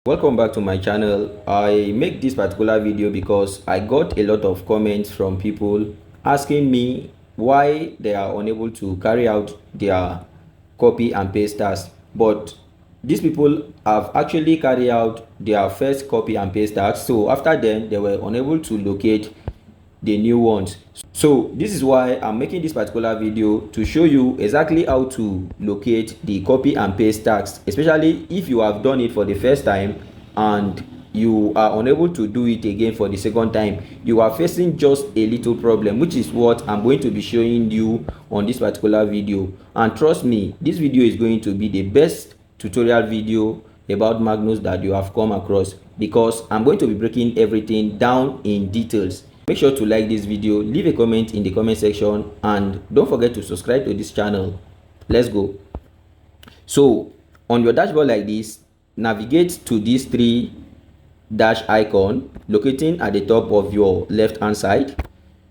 Welcome back to my channel. I make this particular video because I got a lot of comments from people asking me why they are unable to carry out their copy and paste task. But these people have actually carried out their first copy and paste task, so after then they were unable to locate the new ones. So this is why I'm making this particular video, to show you exactly how to locate the copy and paste tags, especially if you have done it for the first time and you are unable to do it again for the second time. You are facing just a little problem, which is what I'm going to be showing you on this particular video. And trust me, this video is going to be the best tutorial video about Magnus that you have come across, because I'm going to be breaking everything down in details. Make sure to like this video, leave a comment in the comment section, and don't forget to subscribe to this channel. Let's go. So on your dashboard like this, navigate to this three dash icon locating at the top of your left hand side.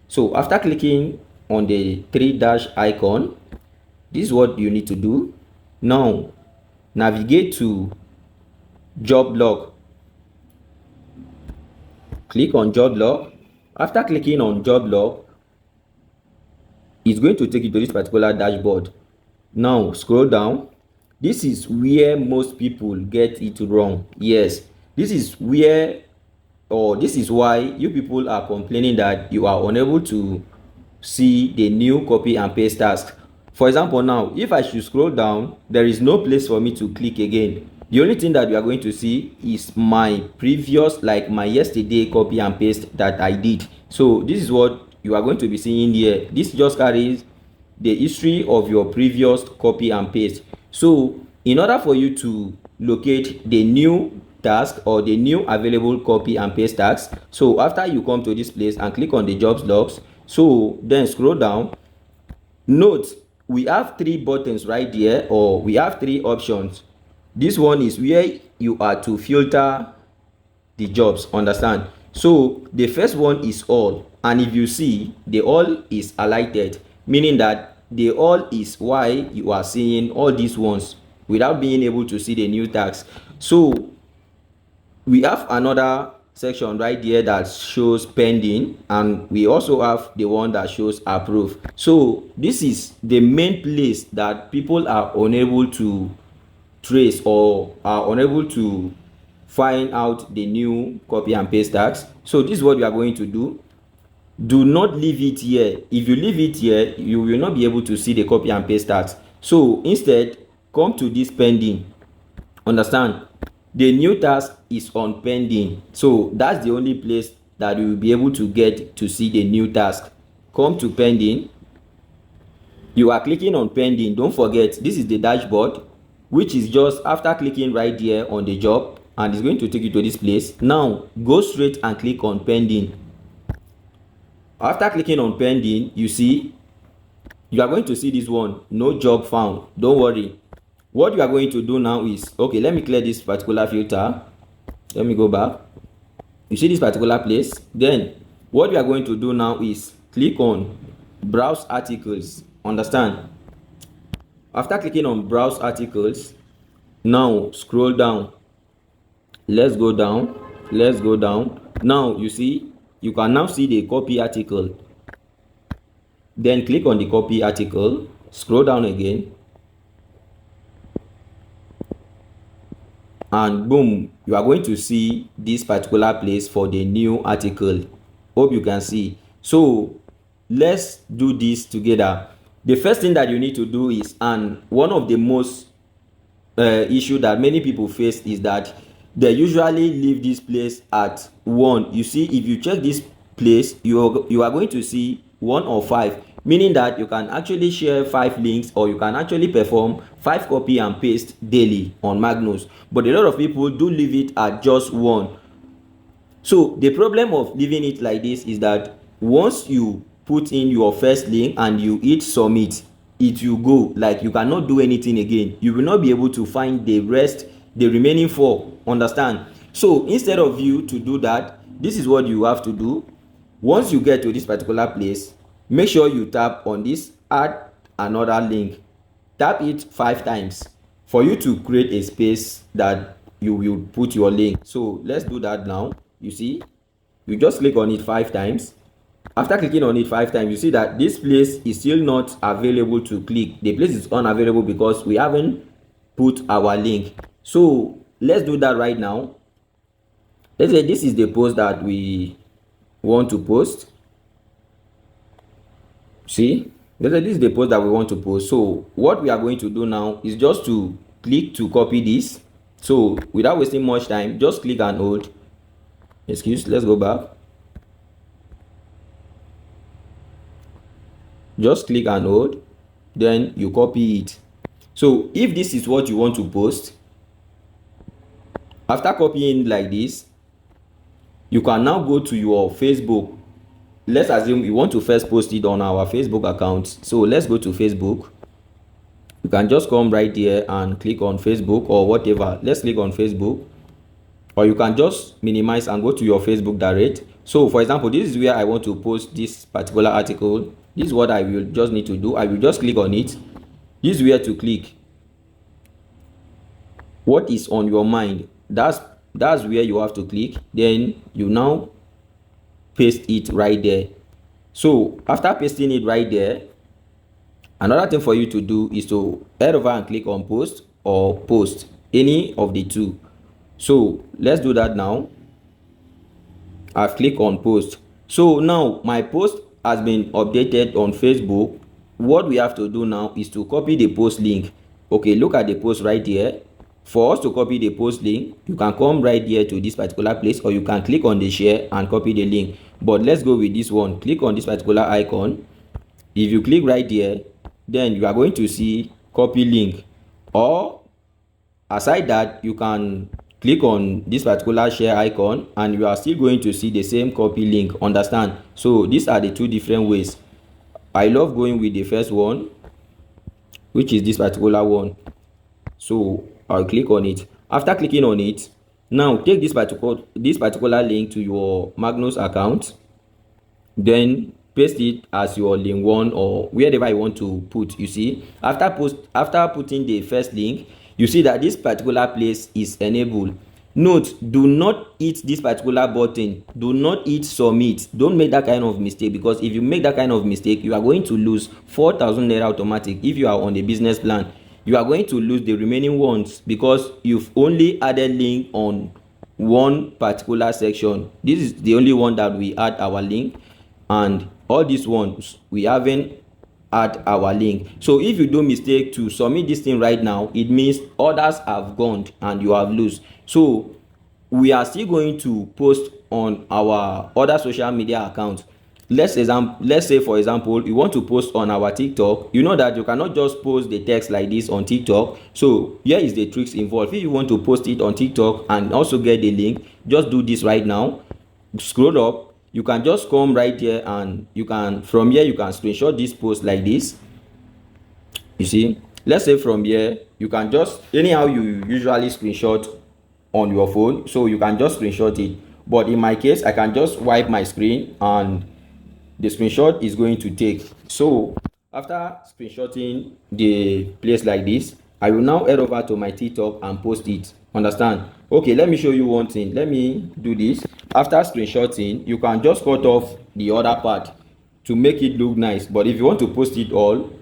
So after clicking on the three dash icon, this is what you need to do. Now navigate to job log. Click on job log. After clicking on job log, it's going to take you to this particular dashboard. Now scroll down. This is where most people get it wrong. Yes, this is where, or this is why you people are complaining that you are unable to see the new copy and paste task. For example, now if I should scroll down, there is no place for me to click again. The only thing that you are going to see is my previous, like my yesterday copy and paste that I did. So this is what you are going to be seeing here. This just carries the history of your previous copy and paste. So in order for you to locate the new task or the new available copy and paste task, so after you come to this place and click on the jobs logs, so then scroll down. Note, we have three buttons right here, or we have three options. This one is where you are to filter the jobs, understand? So the first one is all, and if you see, the all is highlighted, meaning that the all is why you are seeing all these ones without being able to see the new tags. So we have another section right here that shows pending, and we also have the one that shows approved. So this is the main place that people are unable to trace or are unable to find out the new copy and paste tags. So this is what you are going to do. Do not leave it here. If you leave it here, you will not be able to see the copy and paste tags. So instead, come to this pending. Understand, the new task is on pending, so that's the only place that you will be able to get to see the new task. Come to pending. You are clicking on pending. Don't forget, this is the dashboard, which is just after clicking right here on the job, and it's going to take you to this place. Now go straight and click on pending. After clicking on pending, you see, you are going to see this one, no job found. Don't worry. What you are going to do now is, okay, let me clear this particular filter. Let me go back. You see this particular place. Then what you are going to do now is click on browse articles. Understand? After clicking on browse articles, now scroll down. Let's go down. Now you see, you can now see the copy article. Then click on the copy article, scroll down again, and boom, you are going to see this particular place for the new article. Hope you can see. So let's do this together. The first thing that you need to do is, and one of the most issue that many people face, is that they usually leave this place at 1. You see, if you check this place, you are going to see 1 or 5, meaning that you can actually share 5 links, or you can actually perform 5 copy and paste daily on Magnus. But a lot of people do leave it at just 1. So the problem of leaving it like this is that once you put in your first link and you hit submit, it will go, like you cannot do anything again. You will not be able to find the remaining 4. Understand? So instead of you to do that, this is what you have to do. Once you get to this particular place, make sure you tap on this add another link. Tap it 5 times for you to create a space that you will put your link. So let's do that now. You see, you just click on it 5 times. After clicking on it 5 times, you see that this place is still not available to click. The place is unavailable because we haven't put our link. So let's do that right now. Let's say this is the post that we want to post. See, let's say this is the post that we want to post. So what we are going to do now is just to click to copy this. So without wasting much time, just click and hold. Let's go back. Just click and hold, then you copy it. So if this is what you want to post, after copying like this, you can now go to your Facebook. Let's assume you want to first post it on our Facebook account. So let's go to Facebook. You can just come right here and click on Facebook or whatever. Let's click on Facebook, or you can just minimize and go to your Facebook direct. So for example, this is where I want to post this particular article. This is what I will just need to do. I will just click on it. This is where to click. What is on your mind, that's where you have to click. Then you now paste it right there. So after pasting it right there, another thing for you to do is to head over and click on post or post, any of the two. So let's do that now. I've clicked on post. So now my post has been updated on Facebook. What we have to do now is to copy the post link. Okay, look at the post right here. For us to copy the post link, you can come right here to this particular place, or you can click on the share and copy the link. But let's go with this one. Click on this particular icon. If you click right here, then you are going to see copy link, or aside that, you can click on this particular share icon and you are still going to see the same copy link. Understand? So these are the two different ways. I love going with the first one, which is this particular one. So I'll click on it. After clicking on it, now take this particular link to your Magnus account, then paste it as your link 1 or wherever you want to put. You see, after putting the first link, you see that this particular place is enabled. Note, do not hit this particular button. Do not hit submit. Don't make that kind of mistake, because if you make that kind of mistake, you are going to lose 4,000 naira automatic. If you are on a business plan, you are going to lose the remaining ones because you've only added link on one particular section. This is the only one that we add our link, and all these ones we haven't add our link. So if you do mistake to submit this thing right now, it means others have gone and you have lose. So we are still going to post on our other social media accounts. Let's say for example, you want to post on our TikTok. You know that you cannot just post the text like this on TikTok. So here is the tricks involved. If you want to post it on TikTok and also get the link, just do this right now. Scroll up. You can just come right here and you can, from here you can screenshot this post like this. You see, let's say from here you can just, anyhow you usually screenshot on your phone, so you can just screenshot it. But in my case, I can just wipe my screen and the screenshot is going to take. So after screenshotting the place like this, I will now head over to my TikTok and post it. Understand? Okay, let me show you one thing. Let me do this. After screenshotting, you can just cut off the other part to make it look nice. But if you want to post it all,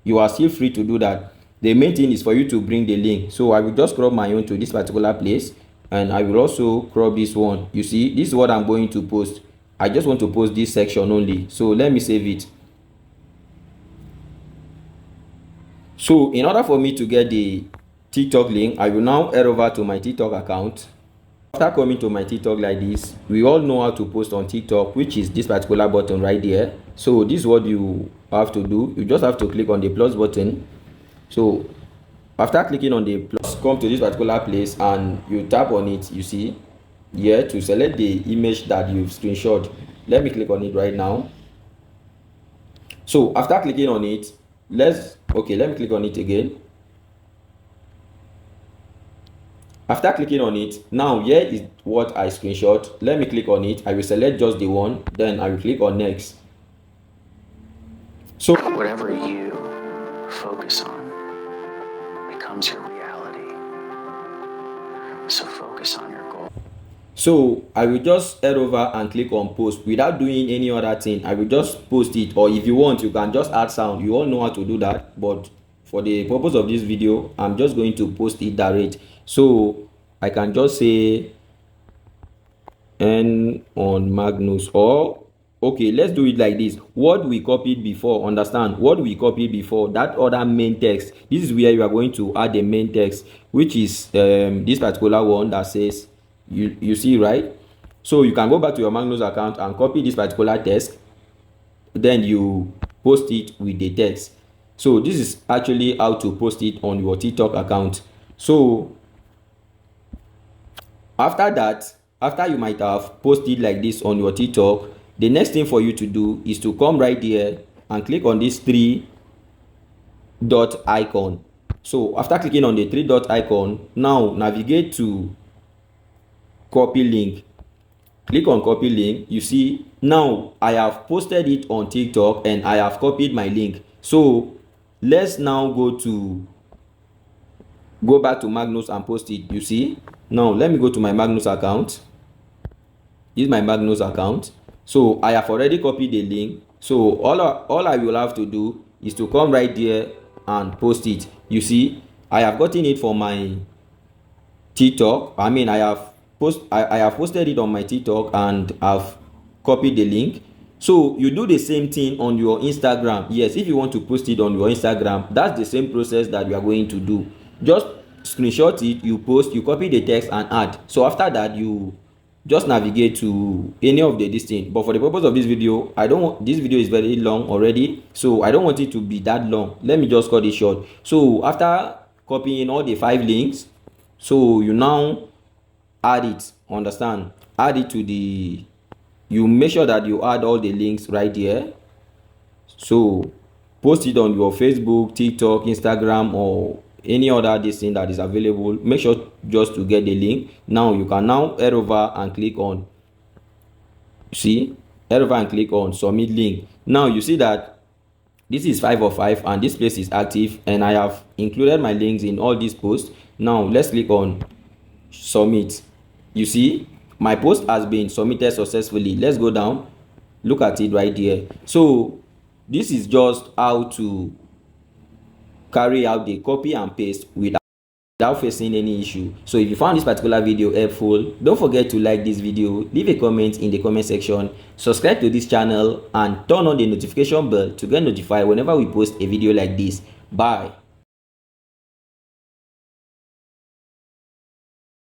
you are still free to do that. The main thing is for you to bring the link. So I will just crop my own to this particular place, and I will also crop this one. You see, this is what I'm going to post. I just want to post this section only. So let me save it. So in order for me to get the TikTok link, I will now head over to my TikTok account. After coming to my TikTok like this, we all know how to post on TikTok, which is this particular button right there. So this is what you have to do. You just have to click on the plus button. So after clicking on the plus, come to this particular place and you tap on it. You see here to select the image that you've screenshot. Let me click on it right now. So after clicking on it, let me click on it again. After clicking on it, now here is what I screenshot. Let me click on it. I will select just the one, then I will click on next. So whatever you focus on becomes your reality. focus on your goal. So I will just head over and click on post without doing any other thing. I will just post it, or if you want, you can just add sound. You all know how to do that, but for the purpose of this video, I'm just going to post it direct. So I can just say N on Magnus, or okay, let's do it like this. What we copied before, understand, what we copied before, that other main text, this is where you are going to add the main text, which is this particular one that says, you see, right? So you can go back to your Magnus account and copy this particular text, then you post it with the text. So this is actually how to post it on your TikTok account. So after that, after you might have posted like this on your TikTok, the next thing for you to do is to come right here and click on this three dot icon. So after clicking on the three dot icon, now navigate to copy link. Click on copy link. You see, now I have posted it on TikTok and I have copied my link. So let's now go back to Magnus and post it. You see, now let me go to my Magnus account. This is my Magnus account. So I have already copied the link. So all I will have to do is to come right there and post it. You see, I have gotten it for my TikTok. I mean, I have posted it on my TikTok and I've copied the link. So you do the same thing on your Instagram. Yes, if you want to post it on your Instagram, that's the same process that you are going to do. Just screenshot it, you post, you copy the text and add. So after that, you just navigate to any of the distance. But for the purpose of this video, I don't want, this video is very long already, so I don't want it to be that long. Let me just cut it short. So after copying all the 5 links, so you now add it, understand, add it to the, you make sure that you add all the links right here. So post it on your Facebook, TikTok, Instagram, or any other this thing that is available. Make sure just to get the link. Now you can now head over and click on, see, head over and click on submit link. Now you see that this is 5 of 5 and this place is active, and I have included my links in all these posts. Now let's click on submit. You see, my post has been submitted successfully. Let's go down, look at it right here. So this is just how to carry out the copy and paste without facing any issue. So if you found this particular video helpful, don't forget to like this video, leave a comment in the comment section, subscribe to this channel, and turn on the notification bell to get notified whenever we post a video like this. Bye.